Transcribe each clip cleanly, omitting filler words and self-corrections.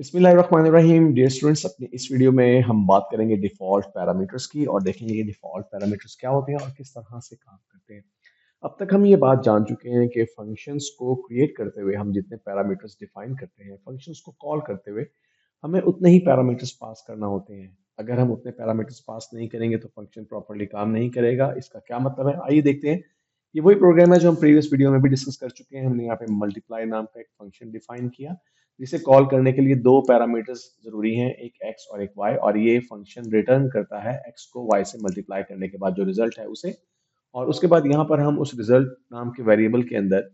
बिस्मिल्लाहिर्रहमानिर्रहीम dear students, अपनी इस वीडियो में हम बात करेंगे डिफ़ॉल्ट पैरामीटर्स की और देखेंगे कि डिफ़ॉल्ट पैरामीटर्स क्या होते हैं और किस तरह से काम करते हैं। अब तक हम ये बात जान चुके हैं कि फंक्शंस को क्रिएट करते हुए हम जितने पैरामीटर्स डिफाइन करते हैं, फंक्शंस को कॉल करते हुए हमें उतने ही पैरामीटर्स पास करना होते हैं। अगर हम उतने पैरामीटर्स पास नहीं करेंगे तो फंक्शन प्रॉपर्ली काम नहीं करेगा। इसका क्या मतलब है, आइए देखते हैं। ये वही प्रोग्राम है जो हम प्रीवियस वीडियो में भी डिस्कस कर चुके हैं। हमने यहाँ पे मल्टीप्लाई नाम का एक फंक्शन डिफाइन किया जिसे कॉल करने के लिए दो पैरामीटर्स जरूरी हैं, एक एक्स और एक वाई, और ये फंक्शन रिटर्न करता है एक्स को वाई से मल्टीप्लाई करने के बाद जो रिजल्ट है उसे। और उसके बाद यहाँ पर हम उस रिजल्ट नाम के वेरिएबल के अंदर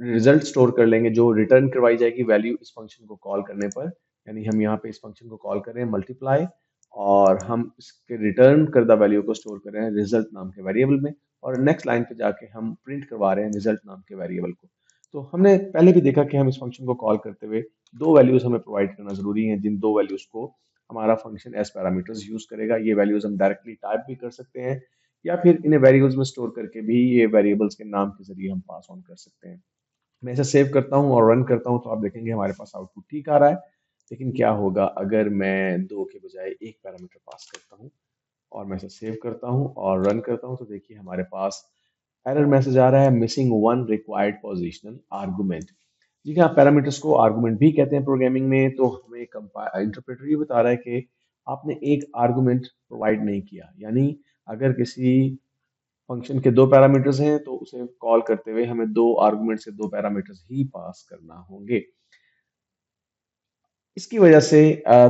रिजल्ट स्टोर कर लेंगे जो रिटर्न करवाई जाएगी वैल्यू इस फंक्शन को कॉल करने पर। यानी हम यहाँ पे इस फंक्शन को कॉल कर रहे हैं मल्टीप्लाई, और हम इसके रिटर्न करदा वैल्यू को स्टोर कर रहे हैं रिजल्ट नाम के वेरिएबल में। और नेक्स्ट लाइन पे जाके हम प्रिंट करवा रहे हैं रिजल्ट नाम के वेरिएबल को। तो हमने पहले भी देखा कि हम इस फंक्शन को कॉल करते हुए दो वैल्यूज हमें प्रोवाइड करना जरूरी है, जिन दो वैल्यूज को हमारा फंक्शन एज पैरामीटर्स यूज करेगा। ये वैल्यूज हम डायरेक्टली टाइप भी कर सकते हैं या फिर इन्हें वेरिएबल्स में स्टोर करके भी ये वेरिएबल्स के नाम के जरिए हम पास ऑन कर सकते हैं। मैं इसे सेव करता हूँ और रन करता हूँ तो आप देखेंगे हमारे पास आउटपुट ठीक आ रहा है। लेकिन क्या होगा अगर मैं दो के बजाय एक पैरामीटर पास करता हूँ और मैं इसे सेव करता हूँ और रन करता हूँ, तो देखिए हमारे पास एरर मैसेज आ रहा है, missing one required positional argument. जी हाँ, पैरामीटर्स को आर्गुमेंट भी कहते हैं प्रोग्रामिंग में। तो हमें इंटरप्रेटर ये बता रहा है कि आपने एक आर्गुमेंट प्रोवाइड नहीं किया। यानी अगर किसी फंक्शन के दो पैरामीटर्स हैं तो उसे कॉल करते हुए हमें दो आर्गुमेंट से दो पैरामीटर्स ही पास करना होंगे। इसकी वजह से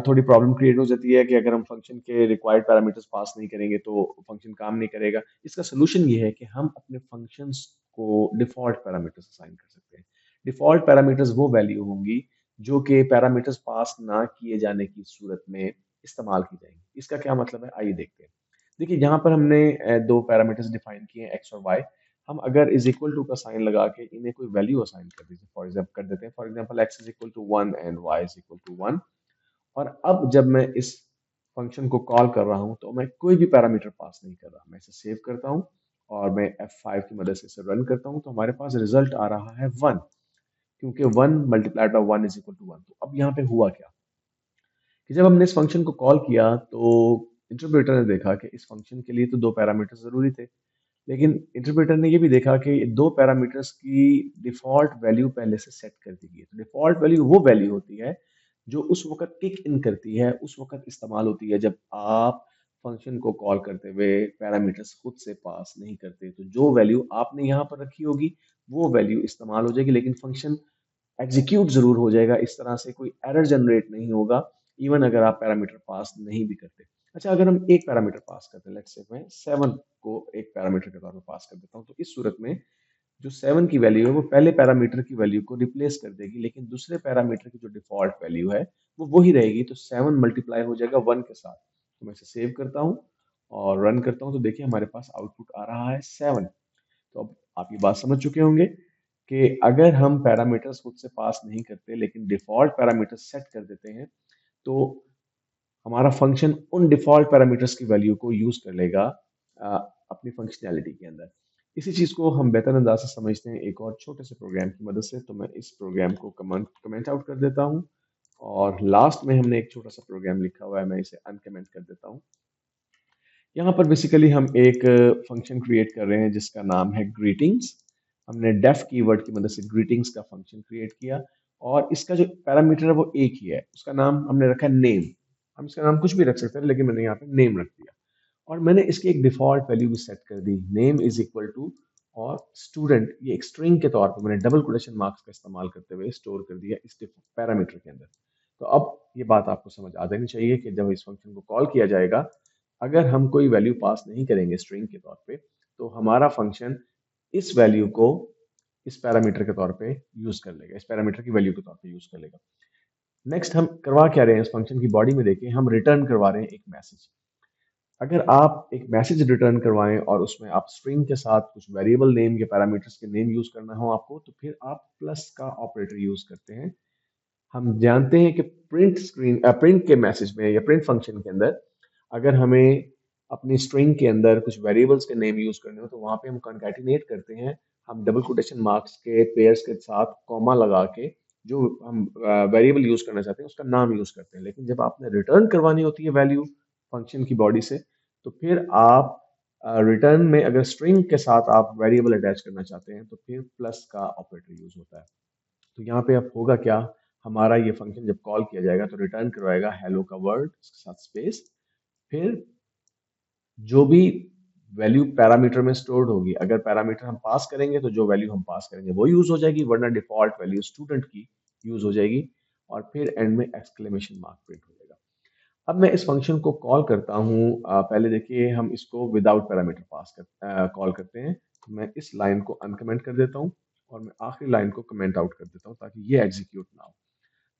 थोड़ी प्रॉब्लम क्रिएट हो जाती है कि अगर हम फंक्शन के रिक्वायर्ड पैरामीटर्स पास नहीं करेंगे तो फंक्शन काम नहीं करेगा। इसका सोल्यूशन ये है कि हम अपने फंक्शंस को डिफॉल्ट पैरामीटर्स असाइन कर सकते हैं। डिफॉल्ट पैरामीटर्स वो वैल्यू होंगी जो कि पैरामीटर्स पास ना किए जाने की सूरत में इस्तेमाल की जाएंगी। इसका क्या मतलब है, आइए देखते हैं। देखिए यहाँ पर हमने दो पैरामीटर्स डिफाइन किए हैं, एक्स और वाई। हम अगर इज इक्वल टू का साइन लगा के इन्हें कोई वैल्यू असाइन कर दीजिए, फॉर एग्जाम्पल कर देते हैं, for example x is equal to one and y is equal to one. और अब जब मैं इस फंक्शन को कॉल कर रहा हूं तो मैं कोई भी पैरामीटर पास नहीं कर रहा, मैं इसे सेव करता हूं और मैं F5 की मदद से इसे रन करता हूं तो हमारे पास रिजल्ट आ रहा है वन, क्योंकि one multiplied by one is equal to one. तो अब यहाँ पे हुआ क्या कि जब हमने इस फंक्शन को कॉल किया तो इंटरप्रेटर ने देखा कि इस फंक्शन के लिए तो दो पैरामीटर जरूरी थे, लेकिन इंटरप्रेटर ने ये भी देखा कि दो पैरामीटर्स की डिफॉल्ट वैल्यू पहले से सेट कर दी गई है। तो डिफॉल्ट वैल्यू वो वैल्यू होती है जो उस वक्त किक इन करती है, उस वक्त इस्तेमाल होती है जब आप फंक्शन को कॉल करते हुए पैरामीटर्स खुद से पास नहीं करते। तो जो वैल्यू आपने यहाँ पर रखी होगी वो वैल्यू इस्तेमाल हो जाएगी, लेकिन फंक्शन एग्जीक्यूट जरूर हो जाएगा। इस तरह से कोई एरर जनरेट नहीं होगा इवन अगर आप पैरामीटर पास नहीं भी करते। अच्छा, अगर हम एक पैरामीटर पास करते हैं, लेट्स से मैं सेवन को एक पैरामीटर के तौर पर पास कर देता हूँ, तो इस सूरत में जो सेवन की वैल्यू है वो पहले पैरामीटर की वैल्यू को रिप्लेस कर देगी, लेकिन दूसरे पैरामीटर की जो डिफॉल्ट वैल्यू है वो वही रहेगी। तो सेवन मल्टीप्लाई हो जाएगा वन के साथ। तो मैं इसे सेव करता हूँ और रन करता हूँ तो देखिए हमारे पास आउटपुट आ रहा है सेवन। तो अब आप ये बात समझ चुके होंगे कि अगर हम पैरामीटर्स खुद से पास नहीं करते लेकिन डिफॉल्ट पैरामीटर्स सेट कर देते हैं तो हमारा फंक्शन उन डिफॉल्ट पैरामीटर्स की वैल्यू को यूज कर लेगा अ, अपनी फंक्शनैलिटी के अंदर। इसी चीज को हम बेहतर अंदाज से समझते हैं एक और छोटे से प्रोग्राम की मदद से। तो मैं इस प्रोग्राम को कमेंट आउट कर देता हूँ और लास्ट में हमने एक छोटा सा प्रोग्राम लिखा हुआ है, मैं इसे अनकमेंट कर देता हूँ। यहाँ पर बेसिकली हम एक फंक्शन क्रिएट कर रहे हैं जिसका नाम है ग्रीटिंग्स। हमने डेफ कीवर्ड की मदद से ग्रीटिंग्स का फंक्शन क्रिएट किया और इसका जो पैरामीटर है वो एक ही है, उसका नाम हमने रखा है नेम। हम इसका नाम कुछ भी रख सकते हैं लेकिन मैंने यहाँ पे नेम रख दिया और मैंने इसकी एक डिफॉल्ट वैल्यू भी सेट कर दी, नेम इज इक्वल टू और स्टूडेंट। ये एक स्ट्रिंग के तौर पर मैंने डबल कोटेशन मार्क्स का इस्तेमाल करते हुए स्टोर कर दिया इस पैरामीटर के अंदर। तो अब ये बात आपको समझ आ जानी चाहिए कि जब इस फंक्शन को कॉल किया जाएगा, अगर हम कोई वैल्यू पास नहीं करेंगे स्ट्रिंग के तौर पे तो हमारा फंक्शन इस वैल्यू को इस पैरामीटर के तौर पे यूज कर लेगा, इस पैरामीटर की वैल्यू के तौर पे यूज कर लेगा। नेक्स्ट हम करवा क्या रहे हैं, इस फंक्शन की बॉडी में देखें, हम रिटर्न करवा रहे हैं एक मैसेज। अगर आप एक मैसेज रिटर्न करवाएं और उसमें आप स्ट्रिंग के साथ कुछ वेरिएबल नेम या पैरामीटर्स के नेम यूज करना हो आपको, तो फिर आप प्लस का ऑपरेटर यूज करते हैं। हम जानते हैं कि प्रिंट के मैसेज में या प्रिंट फंक्शन के अंदर अगर हमें अपनी स्ट्रिंग के अंदर कुछ वेरिएबल्स के नेम यूज करने हो तो वहां पे हम कॉन्कैटिनेट करते हैं। हम डबल कोटेशन मार्क्स के पेयर्स के साथ कॉमा लगा के जो हम वेरिएबल यूज करना चाहते हैं उसका नाम यूज करते हैं। लेकिन जब आपने रिटर्न करवानी होती है वैल्यू फंक्शन की बॉडी से, तो फिर आप रिटर्न में अगर स्ट्रिंग के साथ आप वेरिएबल अटैच करना चाहते हैं तो फिर प्लस का ऑपरेटर यूज होता है। तो यहाँ पे अब होगा क्या, हमारा ये फंक्शन जब कॉल किया जाएगा तो रिटर्न करवाएगा हेलो का वर्ड उसके साथ स्पेस, फिर जो भी वैल्यू पैरामीटर में स्टोर्ड होगी, अगर पैरामीटर हम पास करेंगे तो जो वैल्यू हम पास करेंगे वो यूज हो जाएगी, वरना डिफॉल्ट वैल्यू स्टूडेंट की यूज हो जाएगी। और फिर एंड में एक्सक्लेमेशन मार्क प्रिंट हो जाएगा। अब मैं इस फंक्शन को कॉल करता हूँ, पहले देखिए हम इसको विदाउट पैरामीटर पास कर कॉल करते हैं। तो मैं इस लाइन को अनकमेंट कर देता हूँ और मैं आखिरी लाइन को कमेंट आउट कर देता हूँ ताकि ये एग्जीक्यूट ना हो।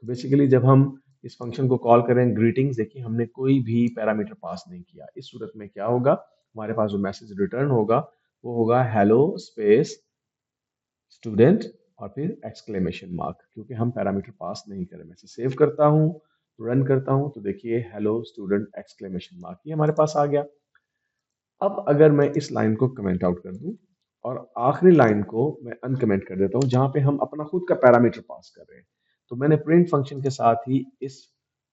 तो बेसिकली जब हम इस फंक्शन को कॉल करें ग्रीटिंग्स, देखिए हमने कोई भी पैरामीटर पास नहीं किया, इस सूरत में क्या होगा, हमारे पास जो मैसेज रिटर्न होगा वो होगा हेलो स्पेस स्टूडेंट और फिर एक्सक्लेमेशन मार्क, क्योंकि हम पैरामीटर पास नहीं करें। मैं इसे सेव करता हूँ, रन करता हूँ, तो देखिए हेलो स्टूडेंट एक्सक्लेमेशन मार्क ये हमारे पास आ गया। अब अगर मैं इस लाइन को कमेंट आउट कर दूं और आखिरी लाइन को मैं अनकमेंट कर देता हूं जहां पे हम अपना खुद का पैरामीटर पास कर रहे हैं, तो मैंने प्रिंट फंक्शन के साथ ही इस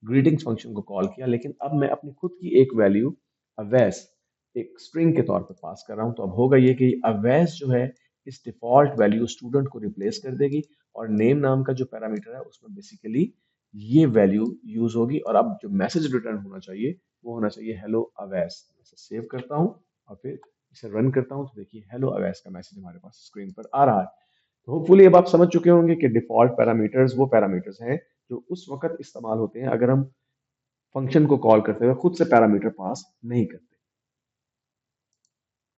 ग्रीटिंग्स फंक्शन को कॉल किया, लेकिन अब मैं अपनी खुद की एक वैल्यू अवैस एक स्ट्रिंग के तौर पे पास कर रहा हूं। तो अब होगा ये कि अवैस जो है इस डिफॉल्ट वैल्यू स्टूडेंट को रिप्लेस कर देगी और नेम नाम का जो पैरामीटर है उसमें बेसिकली ये वैल्यू यूज होगी। और अब जो मैसेज रिटर्न होना चाहिए वो होना चाहिए हेलो अवैस। इसे सेव करता हूँ और फिर इसे रन करता हूँ, तो देखिए हेलो अवैस का मैसेज हमारे पास स्क्रीन पर आ रहा है। तो होपफुली अब आप समझ चुके होंगे कि डिफॉल्ट पैरामीटर्स वो पैरामीटर्स हैं जो उस वक्त इस्तेमाल होते हैं अगर हम फंक्शन को कॉल करते हुए खुद से पैरामीटर पास नहीं करते।